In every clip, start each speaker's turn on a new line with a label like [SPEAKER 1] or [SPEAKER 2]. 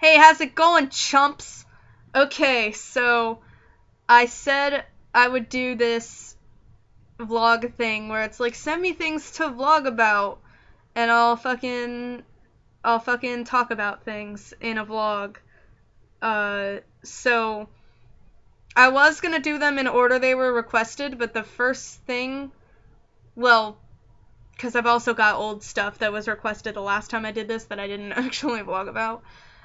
[SPEAKER 1] Hey, how's it going, chumps? Okay, so I said I would do this vlog thing where it's like, send me things to vlog about, and I'll fucking talk about things in a vlog. So I was gonna do them in order they were requested, but the first thing, well, because I've also got old stuff that was requested the last time I did this that I didn't actually vlog about.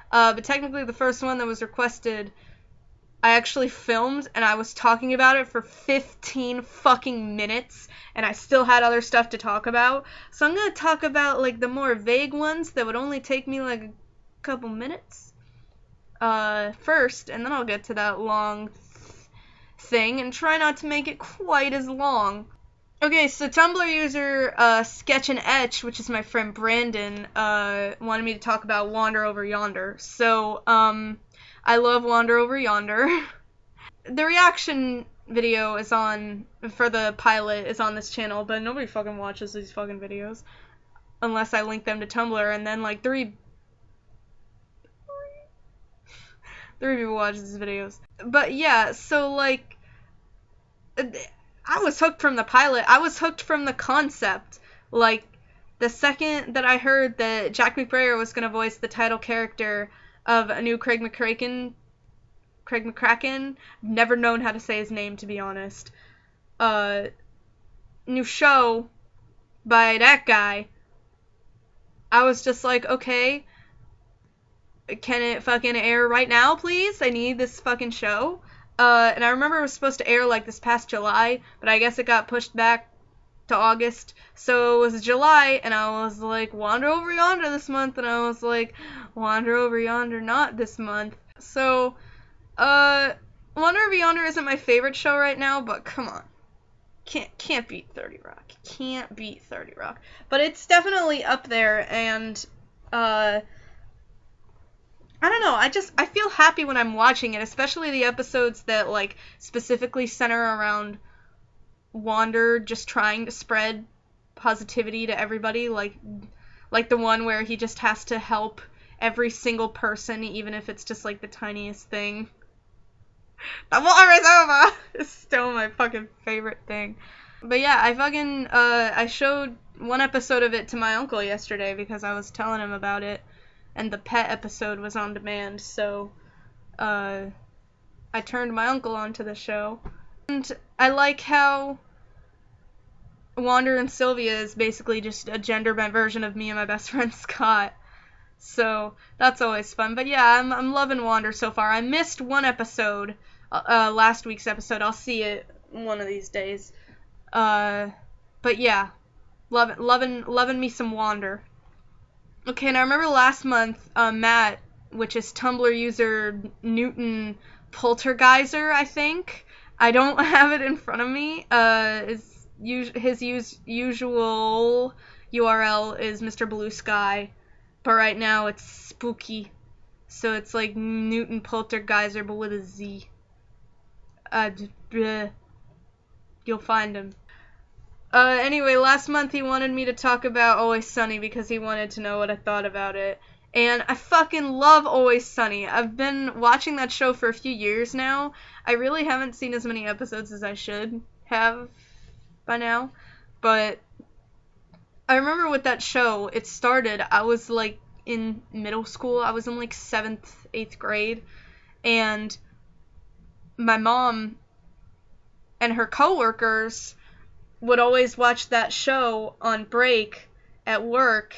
[SPEAKER 1] But technically the first one that was requested, I actually filmed and I was talking about it for 15 fucking minutes and I still had other stuff to talk about. So I'm going to talk about like the more vague ones that would only take me like a couple minutes first, and then I'll get to that long thing and try not to make it quite as long. Okay, so Tumblr user Sketch and Etch, which is my friend Brandon, wanted me to talk about Wander Over Yonder. So, I love Wander Over Yonder. The reaction video is for the pilot is on this channel, but nobody fucking watches these fucking videos. Unless I link them to Tumblr, and then like three people watch these videos. But yeah, so like, I was hooked from the pilot. I was hooked from the concept. Like, the second that I heard that Jack McBrayer was going to voice the title character of a new Craig McCracken, never known how to say his name, to be honest, new show by that guy, I was just like, okay, can it fucking air right now, please? I need this fucking show. And I remember it was supposed to air like this past July, but I guess it got pushed back to August. So it was July, and I was like, Wander Over Yonder this month, and I was like, Wander Over Yonder not this month. So, Wander Over Yonder isn't my favorite show right now, but come on. Can't beat 30 Rock. Can't beat 30 Rock. But it's definitely up there, and, I don't know, I feel happy when I'm watching it, especially the episodes that, like, specifically center around Wander just trying to spread positivity to everybody, like the one where he just has to help every single person, even if it's just, like, the tiniest thing. The war is over! It's still my fucking favorite thing. But yeah, I showed one episode of it to my uncle yesterday because I was telling him about it. And the pet episode was on demand, so I turned my uncle onto the show. And I like how Wander and Sylvia is basically just a gender-bent version of me and my best friend Scott. So that's always fun. But yeah, I'm loving Wander so far. I missed one episode, last week's episode. I'll see it one of these days. But yeah, loving me some Wander. Okay, and I remember last month, Matt, which is Tumblr user Newton Poltergeiser, I think. I don't have it in front of me. His usual URL is Mr. Blue Sky, but right now it's spooky. So it's like Newton Poltergeiser, but with a Z. You'll find him. Anyway, last month he wanted me to talk about Always Sunny because he wanted to know what I thought about it. And I fucking love Always Sunny. I've been watching that show for a few years now. I really haven't seen as many episodes as I should have by now. But I remember with that show, it started, I was like in middle school. I was in like 7th, 8th grade. And my mom and her coworkers would always watch that show on break at work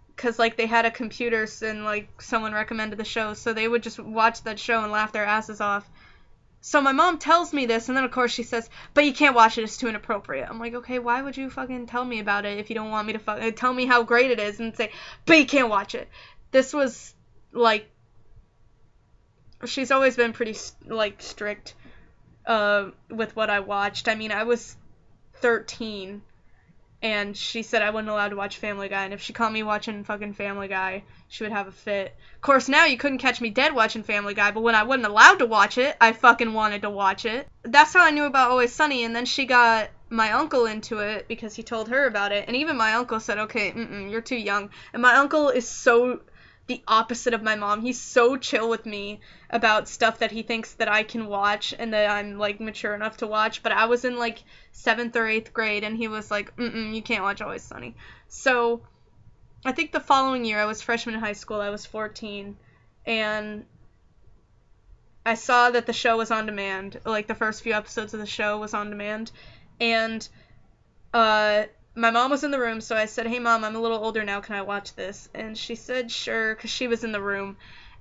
[SPEAKER 1] because, like, they had a computer and, like, someone recommended the show, so they would just watch that show and laugh their asses off. So my mom tells me this, and then, of course, she says, but you can't watch it, it's too inappropriate. I'm like, okay, why would you fucking tell me about it if you don't want me to tell me how great it is and say, but you can't watch it. This was, like, she's always been pretty, like, strict with what I watched. I mean, I was 13, and she said I wasn't allowed to watch Family Guy, and if she caught me watching fucking Family Guy, she would have a fit. Of course, now you couldn't catch me dead watching Family Guy, but when I wasn't allowed to watch it, I fucking wanted to watch it. That's how I knew about Always Sunny, and then she got my uncle into it because he told her about it, and even my uncle said, okay, you're too young. And my uncle is so the opposite of my mom. He's so chill with me about stuff that he thinks that I can watch and that I'm, like, mature enough to watch. But I was in, like, 7th or 8th grade, and he was like, you can't watch Always Sunny. So I think the following year, I was freshman in high school, I was 14, and I saw that the show was on demand. Like, the first few episodes of the show was on demand, and my mom was in the room, so I said, hey, Mom, I'm a little older now, can I watch this? And she said, sure, because she was in the room.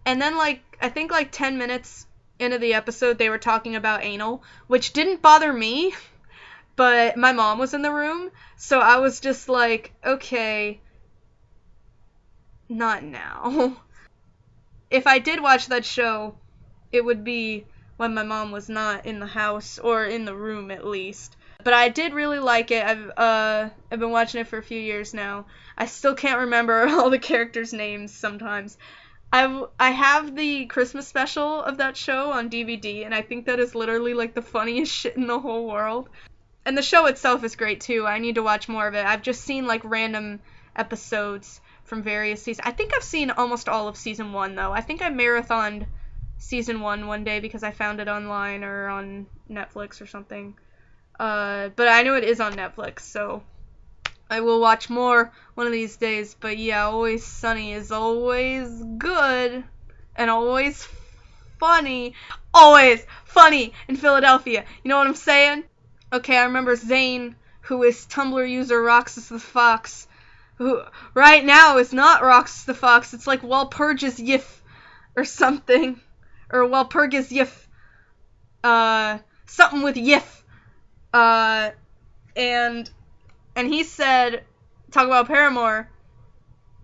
[SPEAKER 1] And then, like, I think, like, 10 minutes into the episode, they were talking about anal, which didn't bother me, but my mom was in the room, so I was just like, okay, not now. If I did watch that show, it would be when my mom was not in the house, or in the room, at least. But I did really like it. I've been watching it for a few years now. I still can't remember all the characters' names sometimes. I have the Christmas special of that show on DVD, and I think that is literally, like, the funniest shit in the whole world. And the show itself is great, too. I need to watch more of it. I've just seen, like, random episodes from various seasons. I think I've seen almost all of season 1, though. I think I marathoned season 1 one day because I found it online or on Netflix or something. But I know it is on Netflix, so I will watch more one of these days. But yeah, Always Sunny is always good and always funny. Always funny in Philadelphia. You know what I'm saying? Okay, I remember Zane, who is Tumblr user Roxas the Fox, who right now is not Roxas the Fox. It's like Walpurgis Yif or something. Or Walpurgis Yif. Something with Yif. And he said, talk about Paramore,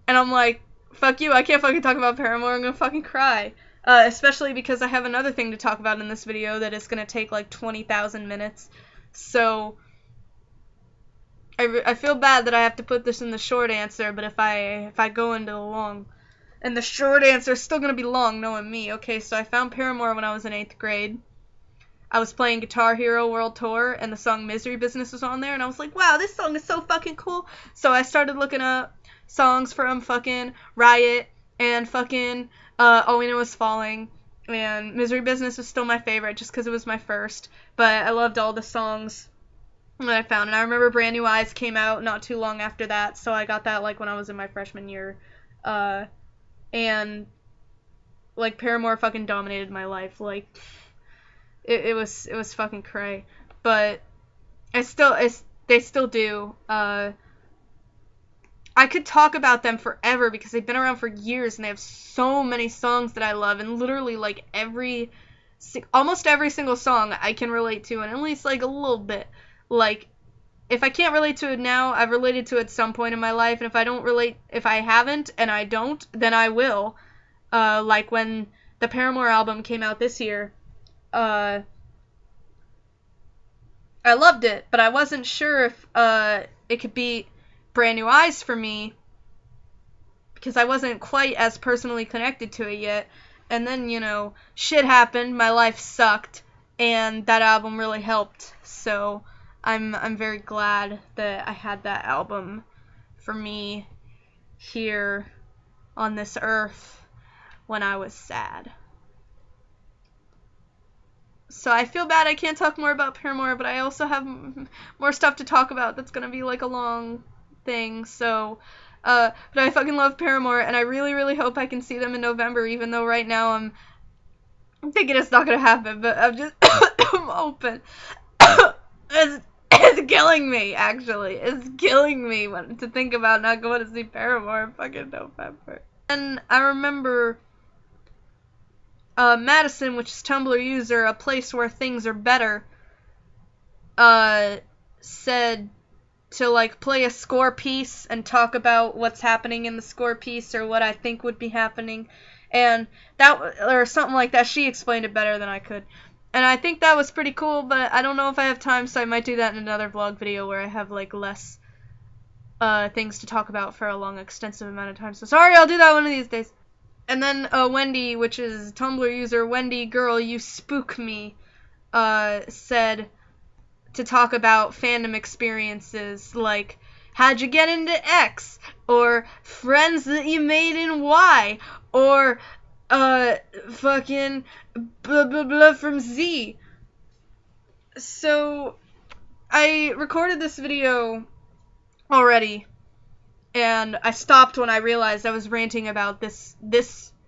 [SPEAKER 1] and I'm like, fuck you, I can't fucking talk about Paramore, I'm gonna fucking cry, especially because I have another thing to talk about in this video that is gonna take, like, 20,000 minutes, so, I feel bad that I have to put this in the short answer, but if I go into the long, and the short answer is still gonna be long, knowing me. Okay, so I found Paramore when I was in 8th grade. I was playing Guitar Hero World Tour, and the song Misery Business was on there, and I was like, wow, this song is so fucking cool. So I started looking up songs from fucking Riot, and fucking All We Know Is Falling, and Misery Business was still my favorite, just because it was my first, but I loved all the songs that I found, and I remember Brand New Eyes came out not too long after that, so I got that, like, when I was in my freshman year, and, like, Paramore fucking dominated my life, like... It was fucking cray, but they still do. I could talk about them forever because they've been around for years and they have so many songs that I love, and literally, like, almost every single song I can relate to, and at least, like, a little bit. Like, if I can't relate to it now, I've related to it at some point in my life, and if I haven't, and I don't, then I will. Like when the Paramore album came out this year, I loved it, but I wasn't sure if it could be Brand New Eyes for me, because I wasn't quite as personally connected to it yet. And then, you know, shit happened, my life sucked, and that album really helped. So I'm very glad that I had that album for me here on this earth when I was sad. So I feel bad I can't talk more about Paramore, but I also have more stuff to talk about that's gonna be like a long thing, so, but I fucking love Paramore, and I really, really hope I can see them in November, even though right now I'm thinking it's not gonna happen, but I'm just, I'm open. It's killing me, actually. It's killing me to think about not going to see Paramore in fucking November. And I remember... Madison, which is Tumblr user, a place where things are better, said to, like, play a score piece and talk about what's happening in the score piece or what I think would be happening, and or something like that. She explained it better than I could, and I think that was pretty cool, but I don't know if I have time, so I might do that in another vlog video where I have, like, less, things to talk about for a long, extensive amount of time, so sorry, I'll do that one of these days. And then Wendy, which is Tumblr user Wendy Girl, You Spook Me, said to talk about fandom experiences, like how'd you get into X, or friends that you made in Y, or fucking blah blah blah from Z. So I recorded this video already, and I stopped when I realized I was ranting about this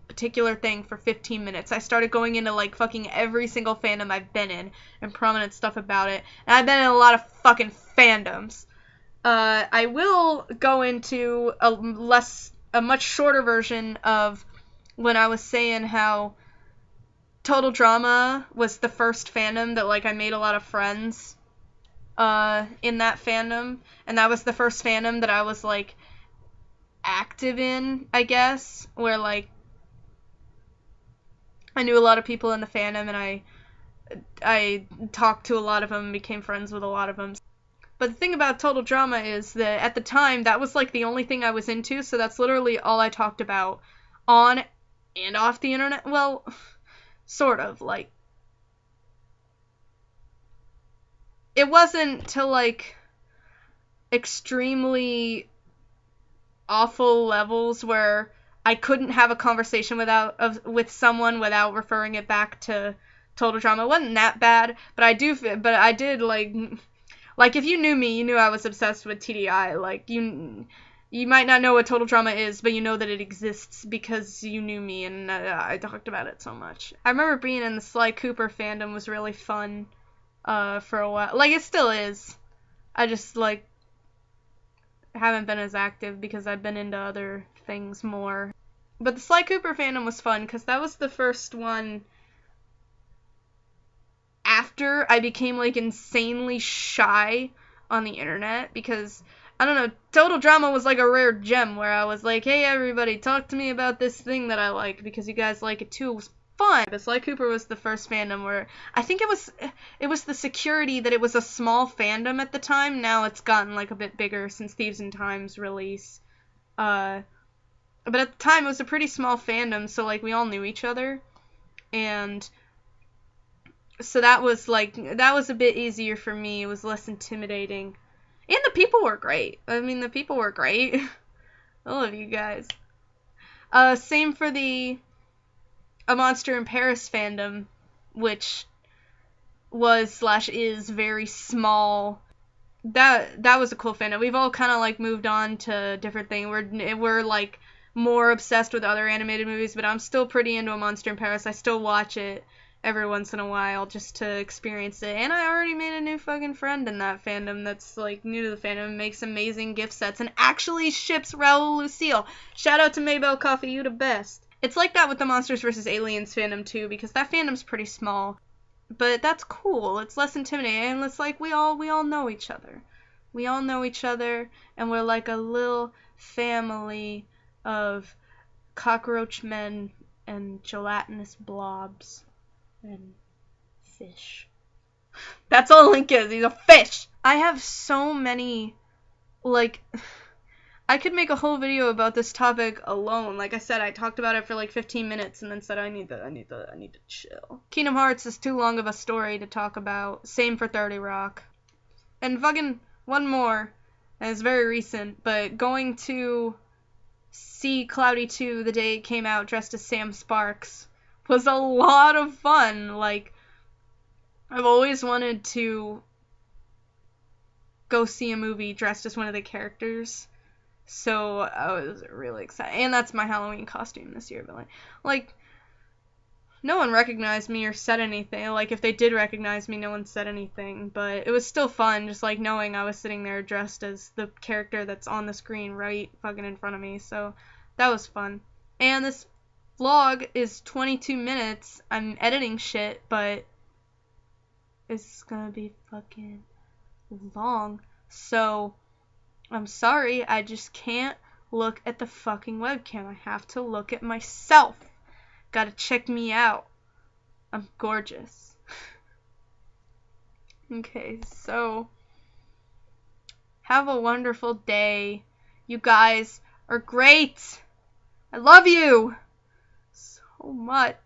[SPEAKER 1] particular thing for 15 minutes. I started going into like fucking every single fandom I've been in and prominent stuff about it. And I've been in a lot of fucking fandoms. I will go into a much shorter version of when I was saying how Total Drama was the first fandom that like I made a lot of friends in that fandom, and that was the first fandom that I was like active in, I guess, where like I knew a lot of people in the fandom, and I talked to a lot of them, became friends with a lot of them. But the thing about Total Drama is that at the time, that was like the only thing I was into, so that's literally all I talked about on and off the internet. Well, sort of, like, it wasn't to like extremely awful levels where I couldn't have a conversation with someone without referring it back to Total Drama. It wasn't that bad, but I did like if you knew me, you knew I was obsessed with TDI. Like you might not know what Total Drama is, but you know that it exists because you knew me and I talked about it so much. I remember being in the Sly Cooper fandom was really fun for a while. Like, it still is. I just like haven't been as active because I've been into other things more. But the Sly Cooper fandom was fun because that was the first one after I became like insanely shy on the internet, because I don't know, Total Drama was like a rare gem where I was like, hey everybody, talk to me about this thing that I like because you guys like it too. It was fun. But Sly Cooper was the first fandom where I think it was the security that it was a small fandom at the time. Now it's gotten like a bit bigger since Thieves in Time's release. But at the time it was a pretty small fandom, so like we all knew each other, and so that was a bit easier for me. It was less intimidating. And the people were great. I mean, the people were great. I love you guys. Same for the A Monster in Paris fandom, which was / is very small. That was a cool fandom. We've all kind of like moved on to different things. We're like more obsessed with other animated movies, but I'm still pretty into A Monster in Paris. I still watch it every once in a while just to experience it. And I already made a new fucking friend in that fandom that's like new to the fandom, makes amazing gift sets, and actually ships Raul Lucille. Shout out to Maybell Coffee, you the best. It's like that with the Monsters vs. Aliens fandom too, because that fandom's pretty small. But that's cool. It's less intimidating, and it's like we all know each other. We all know each other, and we're like a little family of cockroach men and gelatinous blobs. And fish. That's all Link is. He's a fish. I have so many, like, I could make a whole video about this topic alone. Like I said, I talked about it for like 15 minutes and then said I need to chill. Kingdom Hearts is too long of a story to talk about. Same for 30 Rock. And fucking one more, and it's very recent, but going to see Cloudy 2 the day it came out dressed as Sam Sparks was a lot of fun. Like, I've always wanted to go see a movie dressed as one of the characters, so I was really excited. And that's my Halloween costume this year, but like no one recognized me or said anything. Like, if they did recognize me, no one said anything, but it was still fun, just like knowing I was sitting there dressed as the character that's on the screen right fucking in front of me. So that was fun. And this vlog is 22 minutes. I'm editing shit, but it's gonna be fucking long. So I'm sorry, I just can't look at the fucking webcam. I have to look at myself. Gotta check me out. I'm gorgeous. Okay, so have a wonderful day. You guys are great. I love you so much.